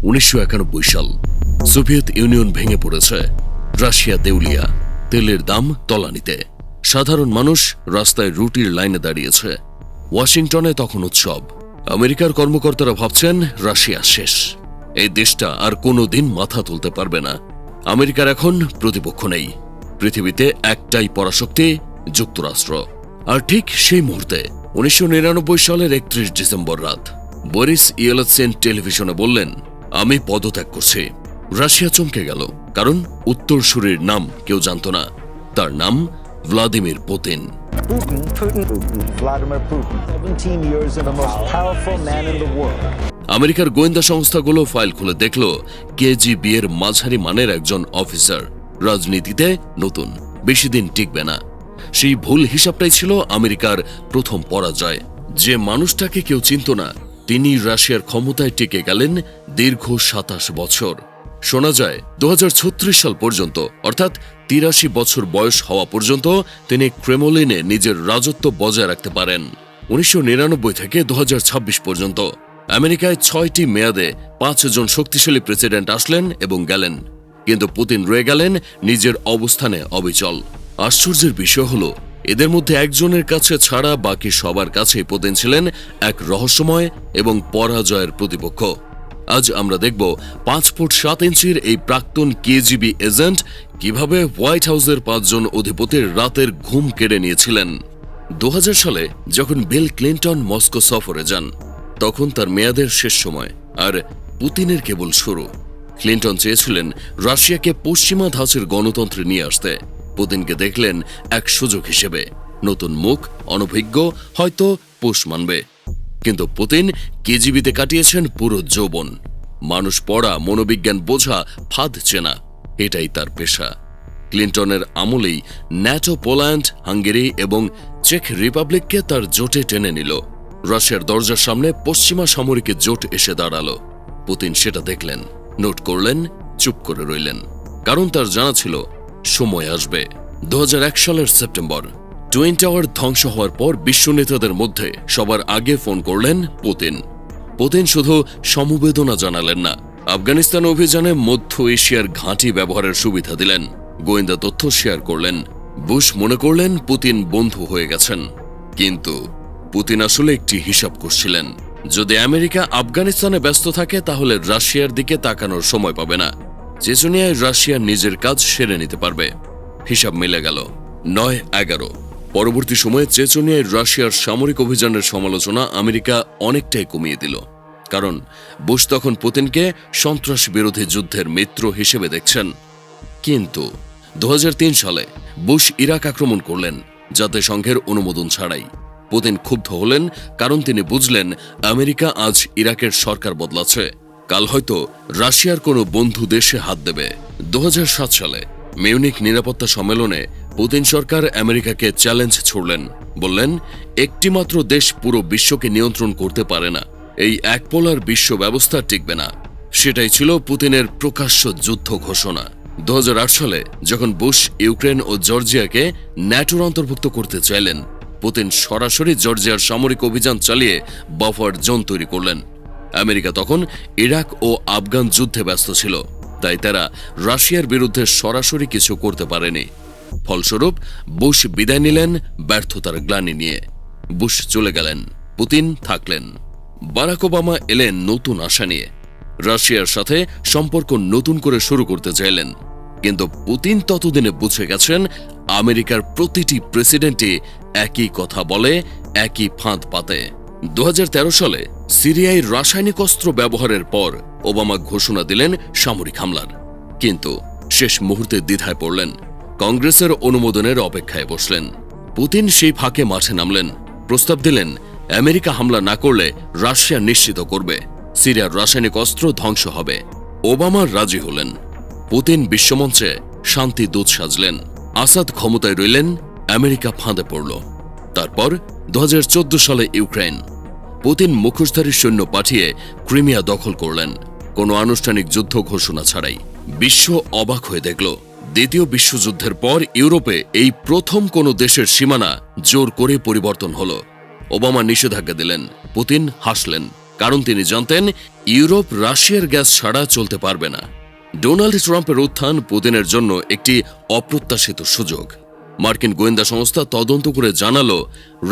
1991 সাল। Soviet union ভেঙে পড়েছে, রাশিয়া দেউলিয়া, তেলের দাম তলানিতে। সাধারণ মানুষ রাস্তায় রুটির লাইনে দাঁড়িয়েছে। ওয়াশিংটনে তখন উৎসব। আমেরিকার কর্মকর্তারা ভাবছেন রাশিয়া শেষ, এই দেশটা আর কোনোদিন মাথা তুলতে পারবে না। আমেরিকার এখন প্রতিপক্ষ নেই, পৃথিবীতে একটাই পরাশক্তি, যুক্তরাষ্ট্র। আর ঠিক সেই মুহূর্তে 1999 সালের 31 ডিসেম্বর রাত বরিস ইয়েলৎসিন টেলিভিশনে বললেন, আমি পদত্যাগ করছি। রাশিয়া চমকে গেল, কারণ উত্তরসূরির নাম কেউ জানত না। তার নাম Vladimir Putin. Vladimir Putin, 17 years and the most powerful man in the world. আমেরিকার গোয়েন্দা সংস্থাগুলো ফাইল খুলে দেখল কেজিবি এর মাঝারি মানের একজন অফিসার রাজনীতিতে নতুন, বেশি দিন টিকবে না। সেই ভুল হিসাবটাই ছিল আমেরিকার প্রথম পরাজয়। যে মানুষটাকে কেউ চিনত না, তিনি রাশিয়ার ক্ষমতায় টিকে গেলেন দীর্ঘ 27 বছর। শোনা যায় 2036 সাল পর্যন্ত, অর্থাৎ 83 বছর বয়স হওয়া পর্যন্ত তিনি ক্রেমলিনে নিজের রাজত্ব বজায় রাখতে পারেন। 1999 থেকে 2026 পর্যন্ত আমেরিকায় 6টি মেয়াদে 5 জন শক্তিশালী প্রেসিডেন্ট আসলেন এবং গেলেন, কিন্তু পুতিন রয়ে গেলেন নিজের অবস্থানে অবিচল। আশ্চর্যের বিষয় হল, এদের মধ্যে একজনের কাছে ছাড়া বাকি সবার কাছেই পুতিন ছিলেন এক রহস্যময় এবং পরাজয়ের প্রতিপক্ষ। আজ আমরা দেখব 5 ফুট 7 ইঞ্চির এই প্রাক্তন কেজিবি এজেন্ট কিভাবে হোয়াইট হাউসের 5 জন অধিপতির রাতের ঘুম কেড়ে নিয়েছিলেন। 2000 সালে যখন বিল ক্লিন্টন মস্কো সফরে যান, তখন তার মেয়াদের শেষ সময়, আর পুতিনের কেবল শুরু। ক্লিন্টন চেয়েছিলেন রাশিয়াকে পশ্চিমা ধাঁচের গণতন্ত্রে নিয়ে আসতে। পুতিনকে দেখলেন এক সুযোগ হিসেবে, নতুন মুখ, অনভিজ্ঞ, হয়তো পোষ মানবে। কিন্তু পুতিন কেজিবিতে কাটিয়েছেন পুরো যৌবন। মানুষ পড়া, মনোবিজ্ঞান বোঝা, ফাঁদ চেনা, এটাই তার পেশা। ক্লিন্টনের আমলেই ন্যাটো পোল্যান্ড, হাঙ্গেরি এবং চেক রিপাবলিককে তার জোটে টেনে নিল। রাশিয়ার দরজার সামনে পশ্চিমা সামরিক জোট এসে দাঁড়ালো। পুতিন সেটা দেখলেন, নোট করলেন, চুপ করে রইলেন, কারণ তার জানা ছিল সময় আসবে। 2001 সালের সেপ্টেম্বর টুইন টাওয়ার ধ্বংস হওয়ার পর বিশ্ব নেতাদের মধ্যে সবার আগে ফোন করলেন পুতিন। পুতিন শুধু সমবেদনা জানালেন না, আফগানিস্তান অভিযানে মধ্য এশিয়ার ঘাঁটি ব্যবহারের সুবিধা দিলেন, গোয়েন্দা তথ্য শেয়ার করলেন। বুশ মনে করলেন পুতিন বন্ধু হয়ে গেছেন, কিন্তু পুতিন আসলে একটি হিসাব করছিলেন। যদি আমেরিকা আফগানিস্তানে ব্যস্ত থাকে, তাহলে রাশিয়ার দিকে তাকানোর সময় পাবে না। চেচনিয়ায় রাশিয়া নিজের কাজ সেরে নিতে পারবে। হিসাব মিলে গেল। 9/11 পরবর্তী সময়ে চেচনিয়ায় রাশিয়ার সামরিক অভিযানের সমালোচনা আমেরিকা অনেকটাই কমিয়ে দিল, কারণ বুশ তখন পুতিনকে সন্ত্রাস বিরোধী যুদ্ধের মিত্র হিসেবে দেখছেন। কিন্তু 2003 সালে বুশ ইরাক আক্রমণ করলেন জাতিসংঘের অনুমোদন ছাড়াই। পুতিন ক্ষুব্ধ হলেন, কারণ তিনি বুঝলেন আমেরিকা আজ ইরাকের সরকার বদলাচ্ছে, কাল হয়তো রাশিয়ার কোনো বন্ধু দেশে হাত দেবে। 2007 সালে মিউনিক নিরাপত্তা সম্মেলনে পুতিন সরকার আমেরিকাকে চ্যালেঞ্জ ছুড়লেন, বললেন একটিমাত্র দেশ পুরো বিশ্বকে নিয়ন্ত্রণ করতে পারে না, এই একপোলার বিশ্ব ব্যবস্থা টিকবে না। সেটাই ছিল পুতিনের প্রকাশ্য যুদ্ধ ঘোষণা। 2008 সালে যখন বুশ ইউক্রেন ও জর্জিয়াকে ন্যাটোর অন্তর্ভুক্ত করতে চাইলেন, পুতিন সরাসরি জর্জিয়ার সামরিক অভিযান চালিয়ে বাফার জোন তৈরি করলেন। আমেরিকা তখন ইরাক ও আফগান যুদ্ধে ব্যস্ত ছিল, তাই তারা রাশিয়ার বিরুদ্ধে সরাসরি কিছু করতে পারেনি। ফলস্বরূপ বুশ বিদায় নিলেন ব্যর্থতার গ্লানি নিয়ে। বুশ চলে গেলেন, পুতিন থাকলেন। বারাক ওবামা এলেন নতুন আশা নিয়ে, রাশিয়ার সাথে সম্পর্ক নতুন করে শুরু করতে চাইলেন। কিন্তু পুতিন ততদিনে বুঝে গেছেন আমেরিকার প্রতিটি প্রেসিডেন্টই একই কথা বলে, একই ফাঁদ পাতে। 2013 সালে সিরিয়ায় রাসায়নিক অস্ত্র ব্যবহারের পর ওবামা ঘোষণা দিলেন সামরিক হামলার, কিন্তু শেষ মুহূর্তে দ্বিধায় পড়লেন, কংগ্রেসের অনুমোদনের অপেক্ষায় বসলেন। পুতিন সেই ফাঁকে মাঠে নামলেন, প্রস্তাব দিলেন আমেরিকা হামলা না করলে রাশিয়া নিশ্চিত করবে সিরিয়ার রাসায়নিক অস্ত্র ধ্বংস হবে। ওবামা রাজি হলেন। পুতিন বিশ্বমঞ্চে শান্তি দূত সাজলেন। আসাদ ক্ষমতায় রইলেন, আমেরিকা ফাঁদে পড়ল। তারপর 2014 সালে ইউক্রেন। পুতিন মুখোশধারী সৈন্য পাঠিয়ে ক্রিমিয়া দখল করলেন, কোনো আনুষ্ঠানিক যুদ্ধ ঘোষণা ছাড়াই। বিশ্ব অবাক হয়ে দেখল, দ্বিতীয় বিশ্বযুদ্ধের পর ইউরোপে এই প্রথম কোনো দেশের সীমানা জোর করে পরিবর্তন হল। ওবামা নিষেধাজ্ঞা দিলেন, পুতিন হাসলেন, কারণ তিনি জানতেন ইউরোপ রাশিয়ার গ্যাস ছাড়া চলতে পারবে না। ডোনাল্ড ট্রাম্পের উত্থান পুতিনের জন্য একটি অপ্রত্যাশিত সুযোগ। মার্কিন গোয়েন্দা সংস্থা তদন্ত করে জানালো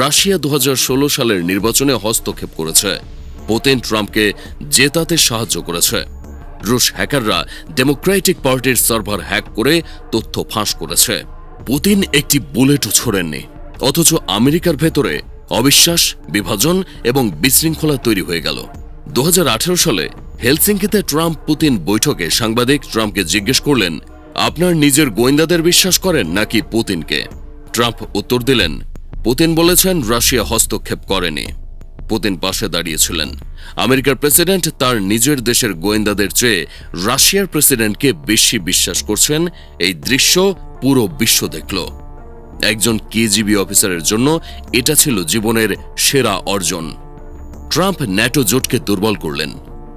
রাশিয়া 2016 সালের নির্বাচনে হস্তক্ষেপ করেছে, পুতিন ট্রাম্পকে জেতাতে সাহায্য করেছে। রুশ হ্যাকাররা ডেমোক্রেটিক পার্টির সার্ভার হ্যাক করে তথ্য ফাঁস করেছে। পুতিন একটি বুলেটও ছোড়েননি, অথচ আমেরিকার ভেতরে অবিশ্বাস, বিভাজন এবং বিশৃঙ্খলা তৈরি হয়ে গেল। 2018 সালে হেলসিঙ্কিতে ট্রাম্প পুতিন বৈঠকে সাংবাদিক ট্রাম্পকে জিজ্ঞেস করলেন, আপনার নিজের গোয়েন্দাদের বিশ্বাস করেন নাকি পুতিনকে? ট্রাম্প উত্তর দিলেন, পুতিন বলেছেন রাশিয়া হস্তক্ষেপ করেনি। পুতিন পাশে দাঁড়িয়েছিলেন। আমেরিকার প্রেসিডেন্ট তার নিজের দেশের গোয়েন্দাদের চেয়ে রাশিয়ার প্রেসিডেন্টকে বেশি বিশ্বাস করছেন। এই দৃশ্য পুরো বিশ্ব দেখল। একজন কেজিবি অফিসারের জন্য এটা ছিল জীবনের সেরা অর্জন। ট্রাম্প ন্যাটো জোটকে দুর্বল করলেন,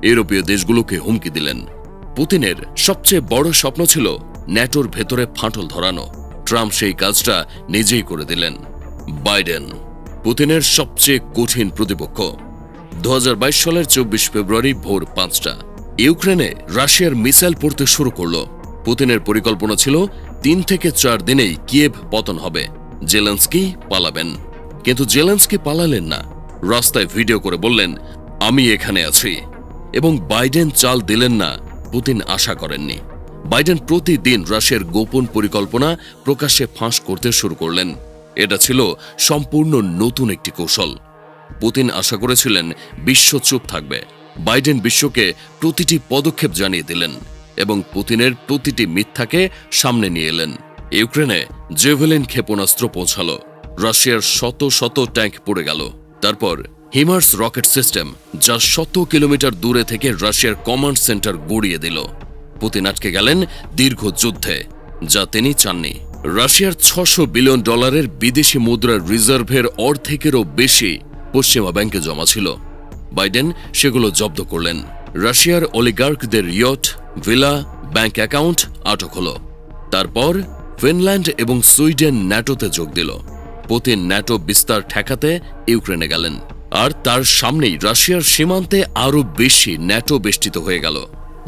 ইউরোপীয় দেশগুলোকে হুমকি দিলেন। পুতিনের সবচেয়ে বড় স্বপ্ন ছিল ন্যাটোর ভেতরে ফাটল ধরানো। ট্রাম্প সেই কাজটা নিজেই করে দিলেন। বাইডেন পুতিনের সবচেয়ে কঠিন প্রতিপক্ষ। 2022 সালের 24 ফেব্রুয়ারি ভোর 5টা ইউক্রেনে রাশিয়ার মিসাইল পড়তে শুরু করল। পুতিনের পরিকল্পনা ছিল 3 থেকে 4 দিনেই কিয়েভ পতন হবে, জেলেনস্কি পালাবেন। কিন্তু জেলেনস্কি পালালেন না, রাস্তায় ভিডিও করে বললেন, আমি এখানে আছি। এবং বাইডেন চাল দিলেন না, পুতিন আশা করেননি। বাইডেন প্রতিদিন রাশিয়ার গোপন পরিকল্পনা প্রকাশ্যে ফাঁস করতে শুরু করলেন। এটা ছিল সম্পূর্ণ নতুন একটি কৌশল। পুতিন আশা করেছিলেন বিশ্ব চুপ থাকবে। বাইডেন বিশ্বকে প্রতিটি পদক্ষেপ জানিয়ে দিলেন এবং পুতিনের প্রতিটি মিথ্যাকে সামনে নিয়ে এলেন। ইউক্রেনে জেভেলিন ক্ষেপণাস্ত্র পৌঁছালো, রাশিয়ার শত শত ট্যাঙ্ক পড়ে গেল। তারপর হিমার্স রকেট সিস্টেম, যা 100 কিলোমিটার দূরে থেকে রাশিয়ার কমান্ড সেন্টার গড়িয়ে দিল। পুতিন আটকে গেলেন দীর্ঘ যুদ্ধে, যা তিনি চাননি। রাশিয়ার $600 বিলিয়ন বিদেশি মুদ্রার রিজার্ভের অর্ধেকেরও বেশি পশ্চিমা ব্যাংকে জমা ছিল। বাইডেন সেগুলো জব্দ করলেন। রাশিয়ার অলিগার্কদের ইয়ট, ভিলা, ব্যাংক অ্যাকাউন্ট আটক হল। তারপর ফিনল্যান্ড এবং সুইডেন ন্যাটোতে যোগ দিল। পুতিন ন্যাটো বিস্তার ঠেকাতে ইউক্রেনে গেলেন, আর তার সামনেই রাশিয়ার সীমান্তে আরও বেশি ন্যাটো বেষ্টিত হয়ে গেল।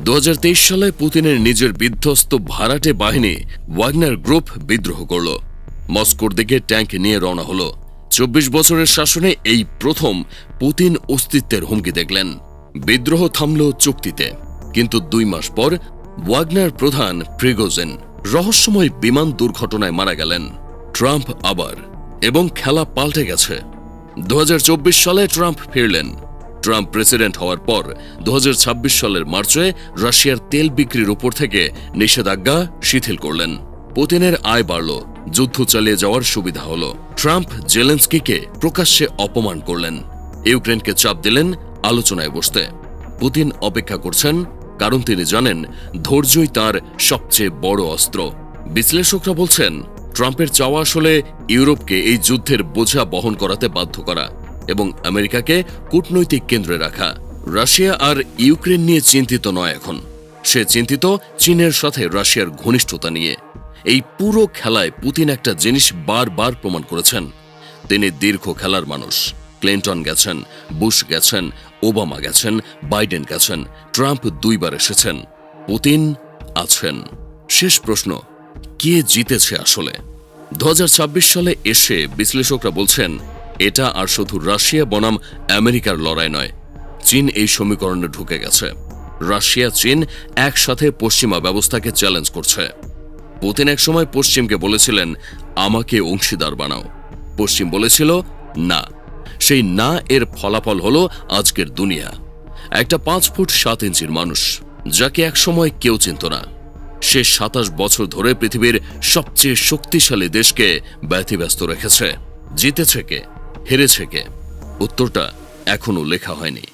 2023 সালে পুতিনের নিজের বিধ্বস্ত ভাড়াটে বাহিনী ওয়াগনার গ্রুপ বিদ্রোহ করল। মস্কোর দিকে ট্যাঙ্ক নিয়ে রওনা হল। 24 বছরের শাসনে এই প্রথম পুতিন অস্তিত্বের হুমকি দেখলেন। বিদ্রোহ থামল চুক্তিতে, কিন্তু 2 মাস পর ওয়াগনার প্রধান প্রিগোজেন রহস্যময় বিমান দুর্ঘটনায় মারা গেলেন। ট্রাম্প আবার, এবং খেলা পাল্টে গেছে। 2024 সালে ট্রাম্প ফিরলেন। ট্রাম্প প্রেসিডেন্ট হওয়ার পর 2026 সালের মার্চে রাশিয়ার তেল বিক্রির উপর থেকে নিষেধাজ্ঞা শিথিল করলেন। পুতিনের আয় বাড়ল, যুদ্ধ চালিয়ে যাওয়ার সুবিধা হল। ট্রাম্প জেলেনস্কিকে প্রকাশ্যে অপমান করলেন, ইউক্রেনকে চাপ দিলেন আলোচনায় বসতে। পুতিন অপেক্ষা করছেন, কারণ তিনি জানেন ধৈর্যই তার সবচেয়ে বড় অস্ত্র। বিশ্লেষকরা বলছেন, ট্রাম্পের চাওয়া আসলে ইউরোপকে এই যুদ্ধের বোঝা বহন করাতে বাধ্য করা এবং আমেরিকাকে কূটনৈতিক কেন্দ্রে রাখা। রাশিয়া আর ইউক্রেন নিয়ে চিন্তিত নয় এখন, সে চিন্তিত চীনের সাথে রাশিয়ার ঘনিষ্ঠতা নিয়ে। এই পুরো খেলায় পুতিন একটা জিনিস বারবার প্রমাণ করেছেন, তিনি দীর্ঘ খেলার মানুষ। ক্লিন্টন গেছেন, বুশ গেছেন, ওবামা গেছেন, বাইডেন গেছেন, ট্রাম্প 2 বার এসেছেন, পুতিন আছেন। শেষ প্রশ্ন, কে জিতেছে আসলে? 2026 সালে এসে বিশ্লেষকরা বলছেন, এটা আর শুধু রাশিয়া বনাম আমেরিকার লড়াই নয়। চীন এই সমীকরণে ঢুকে গেছে। রাশিয়া চীন একসাথে পশ্চিমা ব্যবস্থাকে চ্যালেঞ্জ করছে। পুতিন একসময় পশ্চিমকে বলেছিলেন, আমাকে অংশীদার বানাও। পশ্চিম বলেছিল না। সেই না এর ফলাফল হলো আজকের দুনিয়া। একটা 5 ফুট 7 ইঞ্চির মানুষ, যাকে একসময় কেউ চিনত না, সে 27 বছর ধরে পৃথিবীর সবচেয়ে শক্তিশালী দেশকে ব্যতিব্যস্ত রেখেছে। জিতেছে কে, হেরেছে কে? উত্তরটা এখনো লেখা হয়নি।